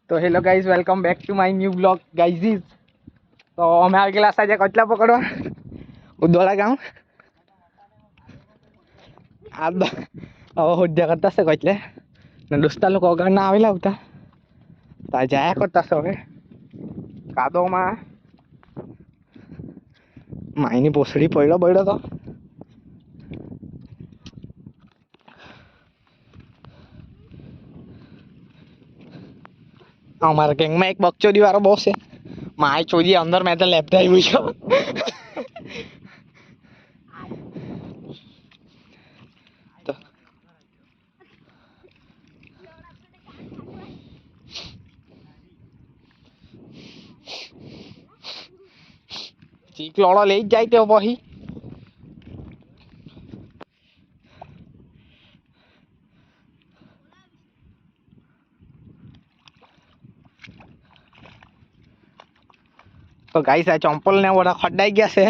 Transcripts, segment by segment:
तो hello guys, welcome back to my new blog गाइजीज। तो અમે આવી ગયેલા સાજે કચલા પકડવા ઉદવાડા ગામ આ હવે હોદ્યા કરતા છે કચલે ને દોસ્તા લોકો અગાડ ના આવેલા હતા તા જાયા કરતા છે હવે કાદોમાં માઈની પોસડી પડ્યો તો हमारे गैंग में एक बकचोदी वाला बॉस है। माय चोरी अंदर मैं तो लेफ्ट आई हुई छो तो चीक लड़ो ले जाए तो वही तो गाइस आ चंपल ने बड़ा खड्डाई गया से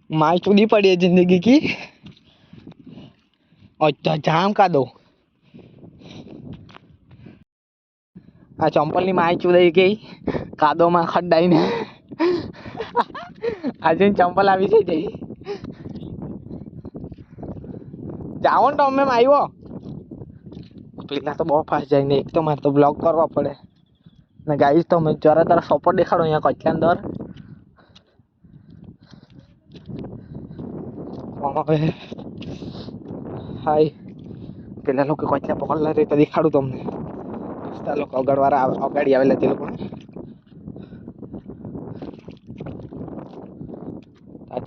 माय चोरी पड़ी है जिंदगी की और तो जाम का दो आ चंपल नी माय चोरी गई कादो में खड्डाई ने आज चंपल आ जई जाओ तो અમે આવ્યો પેલા તો બહુ ફાસ્ટ જાય ને એક તો મારે તો બ્લોગ કરવા પડે ને ગાઈસ તો મેં જરા તારા સપોર્ટ દેખાડો અહીંયા કચલા અંદર હવે હાય પેલા લોકો કચલા પકડલા રે તો દેખાડું તમને દોસ્તા લોકો અગાડવાળા અગાડી આવેલા તે લોકો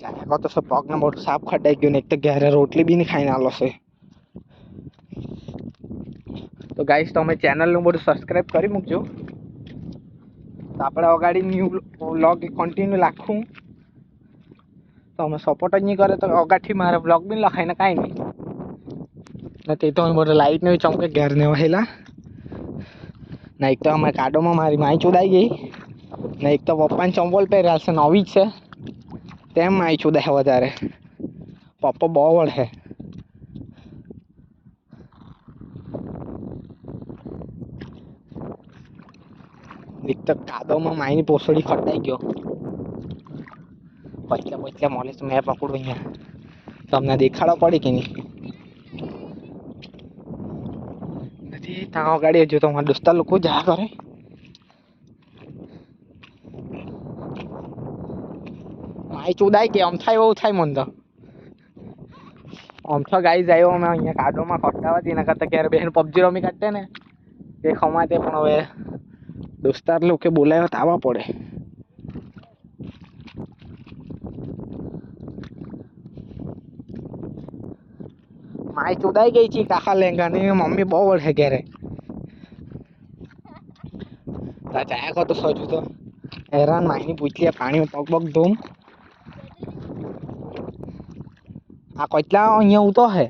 જાયા તો सब पग ने मोटो साफ खड्डाई गयो ने एक तो गहरे रोटली भी नहीं खाई आलो से तो गाइस तो मैं चैनल नु बडू सब्सक्राइब करी मुकजो तो આપણે અગાડી ન્યू व्लॉग कंटिन्यू રાખું तो અમે સપોર્ટ જ નહીં કરે તો અગાથી મારે વ્લોગ બી લખાય ને કાઈ નહીં ને તે તો બડો લાઈટ ને ચમકે ઘેર ને વહેલા ને એક તો અમે કાડોમાં મારી માઈ ચોદાઈ ગઈ ને એક તો પપ્પાને ચંપલ પહેર્યા છે નવી જ છે તેમ માઈ ચોદાય વધારે પપ્પા બહુ વળે એક તો કાદોમાં માઈની પોસડી ખટાઈ ગયો પચલા પચલા મળે તો મેં પકડું અહીંયા તમને દેખાડો પડે કે નહીં નથી ત્યાં ગાડી હજુ તો મારા દોસ્તા લોકો જા કરે માઈ ચોદાઈ કે આમ થાય એવું થાય મને તો આમ તો ગાઈ જાય અમે અહીંયા કાદોમાં ખટાવા એના કરતાં ક્યારે બેન પબજી રમી કાઢતે ને તે ખમાતે પણ હવે દોસ્તાર લોકો બોલાવ્યો તો આવવા પડે माई चुदाई गई थी काका लेंगा नहीं मम्मी बहुत बड़े घरे जाया को तो सोचू तो हैरान माई नहीं पूछ लिया पानी में पग पग धूम आ कचला अँ उतो है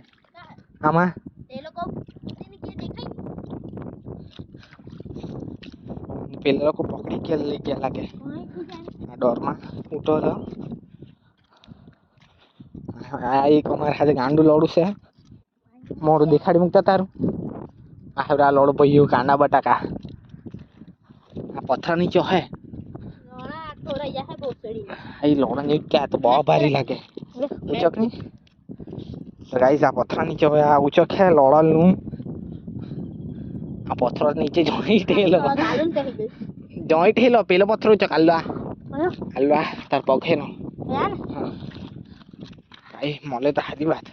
आमा पेले लोग पकड़ी के ले गया लगे डर में उठो तो एक अमारे हाथे गांडू लड़ू से मोरू देखाड़ी मुकता तारू आ लड़ो भाई कांदा बटाका आ पत्थर नीचे है लड़ा नहीं क्या तो बहुत भारी लगे उचक नहीं तो गाइस आ पत्थर नीचे है आ उचक है लड़ा लू आ पत्थर नीचे जॉइंट हेलो जॉइंट हेलो पेलो पत्थर उचक हलवा हलवा तार पग है ना आई मले तो हादी बात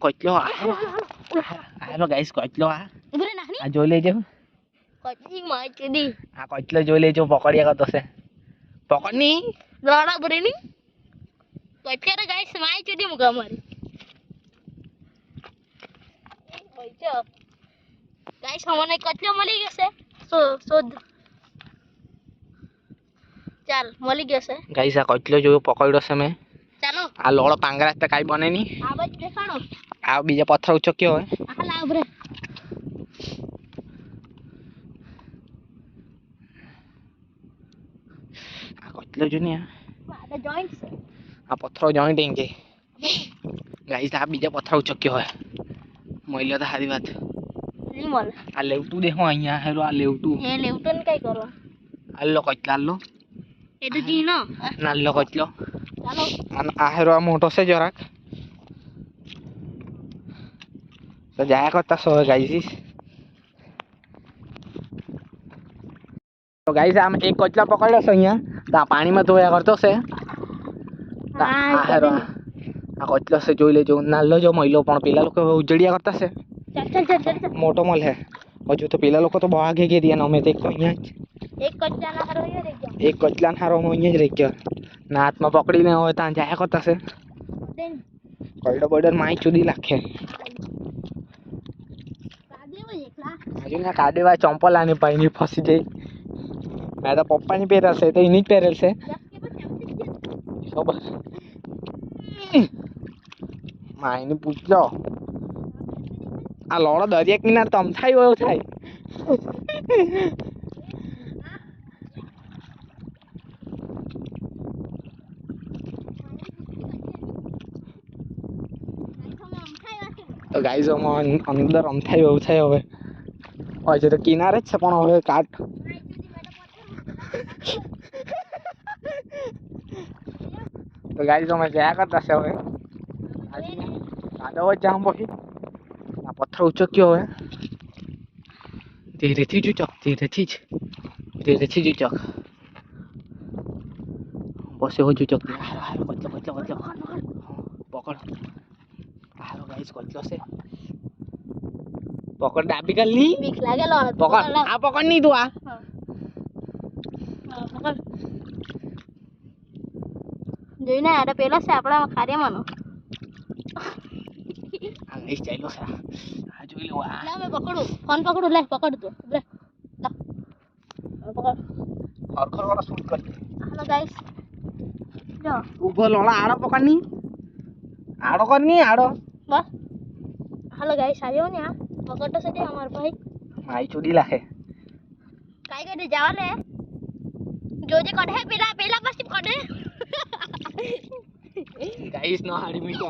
कचलो आलो गाइस कचलो आ जो ले जाओ कचली मार के दी आ कचलो जो ले जाओ पकड़िया का तो से पकड़नी लड़ा बरेनी कचले रे गाइस मार के दी मुका मारी ओइचो गाइस हमने कचलो मली गए से सो चल मली गए से गाइस आ कचलो जो पकड़ो से मैं चलो आ लोड़ो पांगरा त काई बने नी आ बस देखाड़ो आ बीजा पत्थर उचक्यो है आ ला उभरे आ कचलो जो नहीं आ जॉइंट्स आ पत्थर जॉइंट देंगे गाइस आ बीजा पत्थर उचक्यो है मोइलो तो हारी बात નહીં મળે. આ લેવટું દેખો અહીંયા હેરો આ લેવટું એ લેવટન કઈ કરો આલ્લો કચલા આલ્લો એ તો જીનો નાલ્લો કચલો ચાલો આ હેરો આ મોટો છે જરાક તો જાયા કરતા સો ગાઈસ તો ગાઈસ આમ એક કચલા પકડ્યો છે અહીંયા તો આ પાણીમાં ધોયા કરતો છે તો આ હેરો આ કચલો છે જોઈ લેજો નાલ્લો જો મહિલો પણ પેલા લોકો ઉજળિયા કરતા છે ચાલ મોટો મલ હે હજુ તો પેલા લોકો તો બહુ આગે ગયા રહ્યા ને અમે તો એક તો અહીંયા જ એક કચ્ચાના હારો એ રહી ગયો એક કચલાના હારો હું અહીંયા જ રહી ગયો ના હાથમાં પકડીને હવે ત્યાં જાયા કરતા છે દેન કઈડો બઈડો માઈ ચૂડી લાખે કાદે હોય એકલા હજુ ના કાદેવા ચંપલ આની ભાઈની ફસી જઈ મેં તો પપ્પાની પહેરેલ છે તો એની જ પહેરેલ છે ખબર માઈની પૂછલો આ લોડો દરિયા કિનારે તમ થાય એવું થાય તો ગાઈઝ અંદર અમથાય એવું થાય હવે હજુ તો કિનારે જ છે પણ હવે કાટ તો ગાઈઝ અમે જયા કરતા છે હવે કાદવ જ જામ પછી આ પથ્થર ઉચક્યો હવે ધીરેથી જ ઉચક ધીરેથી જ ઉચક બસ એવો જ ઉચક હારો કચલો પકડ હારો ગાઈઝ કચલો છે પકડ ડાબી કર લી બીક લાગે લો પકડ આ પકડ નહીં તું આ પકડ જોઈને આ પેલો છે આપણા કાર્યમાંનો આ લઈ ચાલ્યો છે આ જોઈ લો આ લે મે પકડું ફોન પકડું લે પકડ તું લે લા પકડ હરખર વાળા શૂટ કર હાલો ગાઈસ જો ઉભો લોલા આડો પકડ ની આડો કર ની આડો બસ હાલો ગાઈસ આવ્યો ને આ પકડતો છે અમાર ભાઈ માઈ ચૂડી લાખે કાઈ કરે જાવ લે જોજે કઢે પેલા પછી કઢે ગાઈસ નો હાડી મીઠો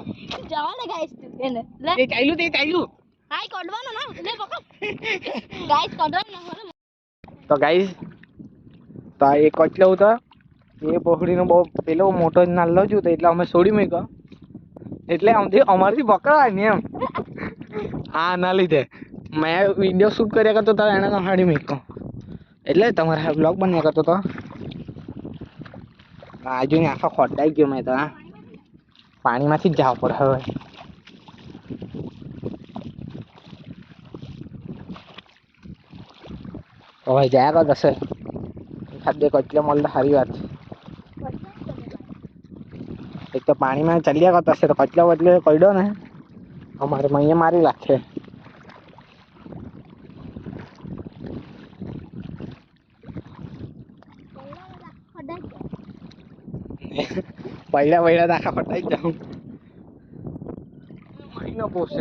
જાવ લે ગાઈસ તું એને લે તે ચાલ્યું હાઈ કઢવાનો ના લે પકડ ગાઈસ કઢવાનો ના તો ગાઈસ તો આ એક કચલો હતો એ પહોળીનો બહુ પેલો મોટો જ નાલ્લો જ હતો એટલે અમે છોડી મૂક્યો એટલે અમારથી પકડવાની એમ હા ના લીધે મેં વિડીયો શૂટ કર્યા કરતો તો એને તો હાડી મૂક્યો એટલે તમારે બ્લોગ બન્યા કરતો તો આજુ ને આખો ખોટાઈ ગયો મેં તો હા પાણીમાંથી જ જવા પડે હવે તો ભાઈ જયા કરતો હશે ખાદ્ય કચલો મળે સારી વાત એક તો પાણીમાં ચાલ્યા કરતો હશે તો કચલો બચલો પડ્યો ને અમારે અહીંયા મારી લાગે પૈડા આખા ફટાઈ જ જાઉં મહિનો પોસે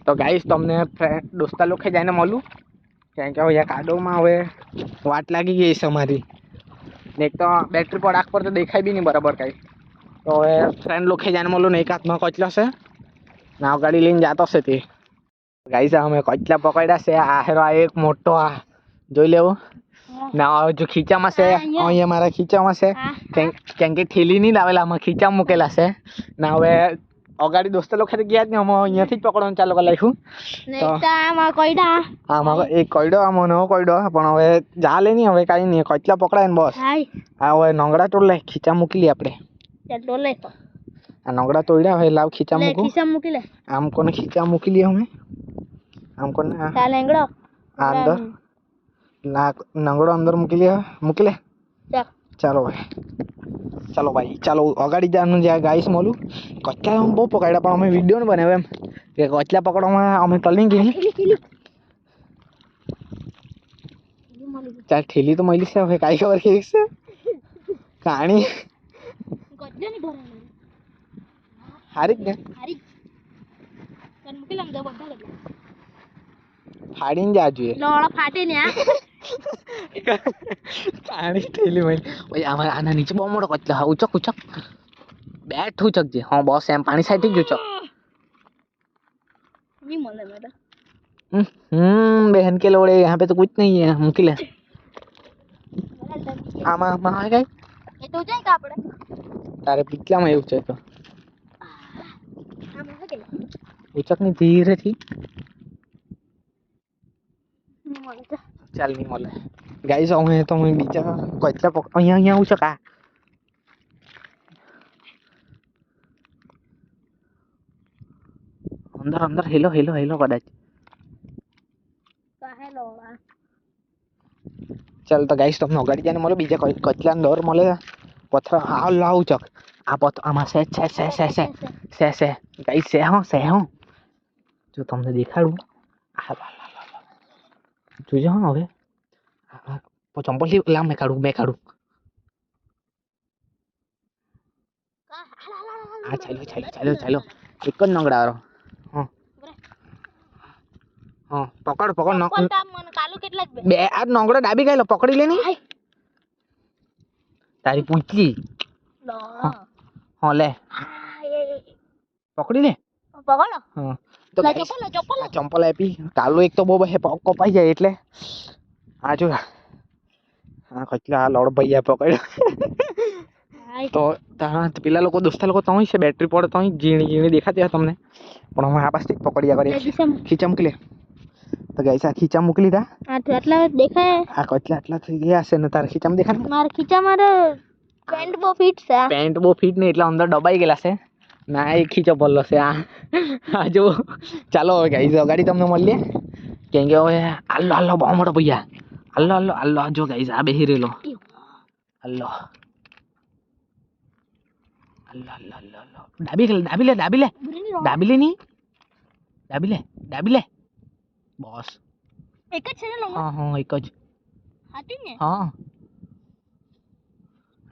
તો ગાઈસ તમને દોસ્તા લોકો જઈને મળું કારણ કે હવે કાદવમાં હવે વાટ લાગી ગઈ છે અમારી ને એક તો બેટરી પર આંખ પર તો દેખાય બી નહીં બરાબર કાંઈ તો હવે ફ્રેન્ડ લોકો જઈને મળું ને એક હાથમાં કચલો છે નાવ ગાડી લઈને જતો છે તે ગાઈસ અમે કચલા પકડ્યા છે આ હેરો આ એક મોટો આ જોઈ લેવો ના જો ખીચામાં છે અહીંયા મારા ખીચામાં છે કેમ કે થેલી નહીં લાવેલા આમાં ખીચામાં મૂકેલા છે ના હવે અગાડી દોસ્તો લોકો ગયા જ ને અમે અહીંયાથી જ પકડવાનું ચાલુ કરી નાખ્યું આમાં એક કઈડો આમાં નવો કઈડો પણ હવે જા લે નહીં હવે કાંઈ નહીં કચલા પકડાય ને બસ હા હવે નંગડા તોડ લે ખીચા મૂકી લઈએ આપણે આ નંગડા તોડ્યા હવે લાવ ખીચા મૂકી લે આમ કોને ખીચા મૂકી લઈએ અમે આમ કોને અંદર ના નંગડો અંદર મૂકી લે ચાલો ભાઈ ચાલો અગાડી જવાનું જ્યાં ગાઈસ મળું કચલા અમે બહુ પકડ્યા પણ અમે વિડીયો ને બનાવ્યો એમ કે કચલા પકડવામાં અમે તલી ગઈ ચાલ ઠેલી તો મળી છે હવે કાંઈ ખબર કેવી છે કાણી હારી જ ને ફાડીને જા જોઈએ ફાટે ને કાણી ઠેલી મળી ભાઈ આમાં આના નીચે બહુ મોટો કચલો હા ઉચક બેઠ ઉચક જે હા બસ એમ પાણી સાઈડ જ ઉચક नहीं मले मेरा बहन के लोड़े यहाँ पे तो कुछ नहीं है मुकिल है આમાં આમાં આવે કઈ એ તો જાય કે આપણે તારે પીછલામાં એવું છે તો આમ હે કે ઉચકની ધીરેથી નહીં મલે તો ચાલ નહીં મળે ગાઈસ અમે તો હું બીજા કોચલા અહીંયા અહીંયા ઉચક આ અંદર અંદર હેલો હેલો હેલો કદાચ કાહે લોળા ચાલ તો ગાઈસ તમને અગાડી જઈને મળો બીજા કચલાનો દોર મળે પથ્થર આ લાવ ચક આ પથ્થર આમાં સે ગાઈસ સે હો જો તમને દેખાડું આ જોજો હા હવે ચંપલ થી લાવ મેં કાઢું આ ચાલો એક જ નંગડારો હા પકડ કોણ કામ મને કાલુ કેટલા જ બે આ નંગડો ડાબી ગયેલો પકડી લે ની તારી પૂંછલી લો હા લે પકડી લે પકડો હા તો લા guys, ચપ્પલ આ ચંપલ આપી કાલો એક તો બહુ બહે પગ કપાઈ જાય એટલે આ જો હા કચલા આ લોડ ભૈયા પકડ્યો તો ત્યાં પેલા લોકો દોસ્તા લોકો તો છે બેટરી પડે તો ઝીણી દેખાતી હોય તમને પણ અમે આ પાસથી જ પકડ્યા કરીએ ખીચા મૂકી લે તો ગાઈસ આ ખીચા મૂકી લીધા આ તો આટલા દેખાય આ કચલા આટલા થઈ ગયા હશે ને તારા ખીચામાં દેખાય મારા ખીચા મારે પેન્ટ બહુ ફિટ છે પેન્ટ બહુ ફિટ નહીં એટલે અંદર દબાઈ ગયેલા છે ના એ ખીચો ભરલો છે આ જો ચાલો હવે ગાઈસ અગાડી તમને મળીએ કેમ કે હવે આલ્લો બહુ મોટો ભૈયા આલ્લો જો ગાઈસ આ બેહી રહેલો આલ્લો ડાબી લે બોસ એક જ છે ને લોકો હા એક જ હાથી ને હા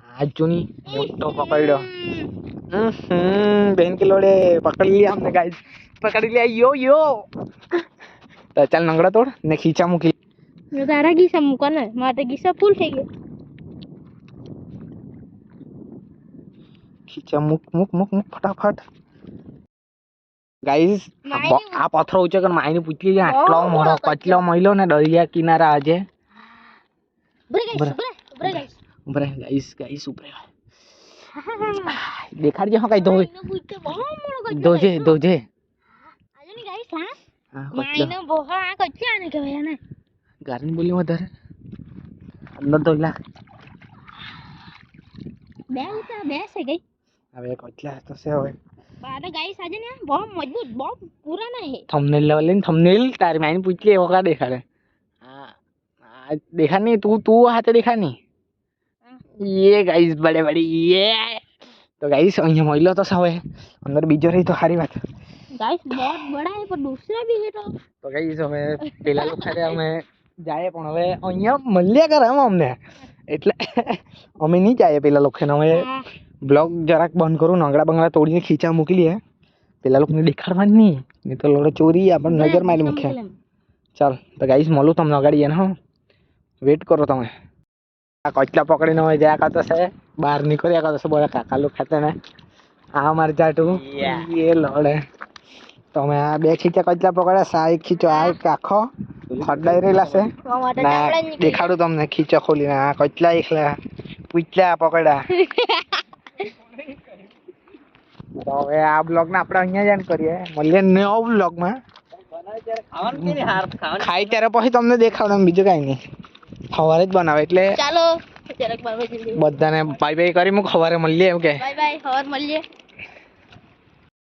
આ જોની મોટો પકડ્યો બેન કે લોડે પકડી लिया हमने गाइस पकड़ लिया यो તો ચાલ નંગડા તોડ ને ખીચા મૂકી તારા ગીસા મૂકો ને મારે ગીસા ફૂલ થઈ ગયો ખીચા મૂક ફટાફટ ગાઈસ આ પથ્થર ઉચે કે માઈની પૂછલી છે આટલો મોટો કચલો મહિલો ને દરિયા કિનારા આજે ઉભરે ગાઈસ ઉભરે દેખાડજે હા કઈ દોજે આજે ની ગાઈસ હા માઈનો બોહા આ કચ્યા ને કહેવાય ને ગારની બોલી વધારે અંદર તો લા બે છે ગઈ હવે કચલા તો છે હવે બારે ગાઈસ આજે ને બહુ મજબૂત બહુ પુરાના હે थंबनेल लेवल थंबनेल तारी मैंने पूछ लिया वो का देखा रे देखा नहीं तू हाथ देखा नहीं ये गाइस बड़े ये तो गाइस અહીંયા મોઈલો તો સાવે અંદર બીજો રહી તો સારી વાત गाइस बहुत बड़ा है पर दूसरा भी है તો ગાઈસ હવે પેલા લોકો ખાતે અમે જાય પણ હવે અહીંયા મળ્યા કરે અમને એટલે અમે નહીં જાય પેલા લોકો ને હવે બ્લોગ જરાક બંધ કરું નંગડા બંગડા તોડીને ખીચા મૂકી લે પેલા લોકોને દેખાડવા નહીં તો લોડો ચોરી આપણને નજર મારી મૂકે ચાલ તો ગાઈસ મળું તમને અગાડી એને હા વેટ કરો તમે આ કચલા પકડીને હવે જ્યાં કરતો છે બહાર નીકળ્યા કરતો છે બધા કાકા લોકો ખાતે ને આ મારે જાટું એ લોડે તો અમે આ બે ખીચા કચલા પકડ્યા સા એક ખીચો આ એક આખો ખડાઈ રહેલા છે દેખાડું તમને ખીચો ખોલીને આ કચલા એકલા પૂછલા પકડ્યા તો હવે આ બ્લોગ ને આપણે અહીંયા જ એન્ડ કરીએ મળીએ નવો બ્લોગ માં ખાઈ ત્યારે પછી તમને દેખાડું બીજું કઈ નહીં સવારે જ બનાવે એટલે ચાલો જરાક બાબા જલ્દી બધાને બાય બાય કરી હું સવારે મળીએ એમ કે બાય બાય સવાર મળીએ